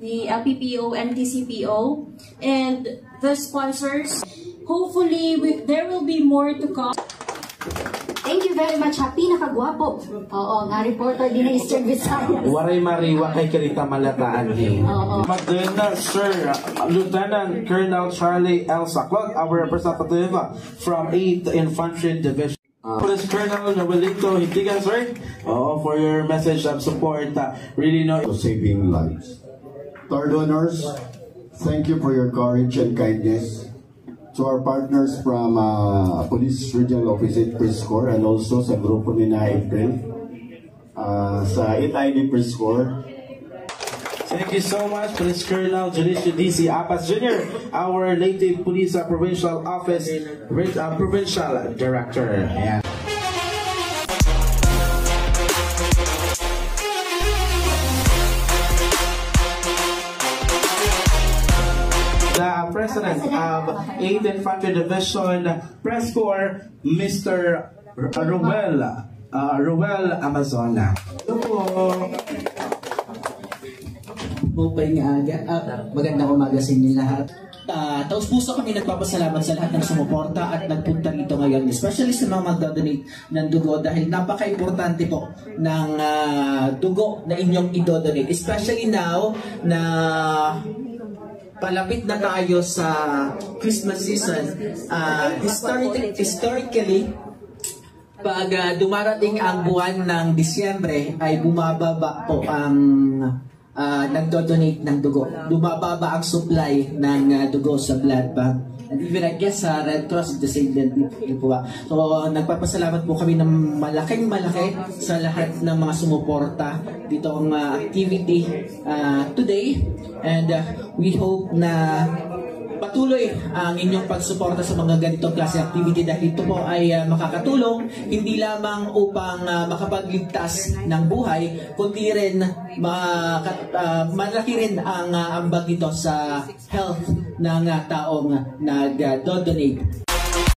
the LPPO and TCPO, and the sponsors. Hopefully, there will be more to come. Thank you very much, ha. Pinakagwapo. Oo, nga reporter din ng Eastern Visayas. Waray mariwa kay Kirita Malataan din. Magdana, Sir Lieutenant Colonel Charlie L. Saclot, our representative from 8th Infantry Division. Police Colonel Noelito Hitigan, sir, for your message of support. Really know saving lives. To our donors, thank you for your courage and kindness. To our partners from Police Regional Office 8 Police Corps and also sa grupo ni na April sa 8 ID Police Corps. Thank you so much, Police Colonel Junicio DC Apas Jr., our Leyte Police Provincial Office Provincial Director. Yeah. The President of 8th Infantry Division Press Corps, Mr. Ruel Amazona. Magandang umaga sa inyo lahat. Taos puso kami nagpapasalamat sa lahat ng sumuporta at nagpunta rito ngayon, especially sa mga magdodonate ng dugo dahil napaka-importante po ng dugo na inyong idodonate, especially now na palapit na tayo sa Christmas season. Historically, pag dumarating ang buwan ng Disyembre ay bumababa po ang nagdodonate ng dugo. Bumababa ang supply ng dugo sa blood bank. And even I guess sa Red Cross, the same din po ba. So nagpapasalamat po kami ng malaking malaki sa lahat ng mga sumuporta dito ang activity today. And we hope na patuloy ang inyong pagsuporta sa mga ganitong klase activity dahil ito po ay makakatulong hindi lamang upang makapagligtas ng buhay, kundi rin malaki rin ang ambag nito sa health ng taong nag-donate.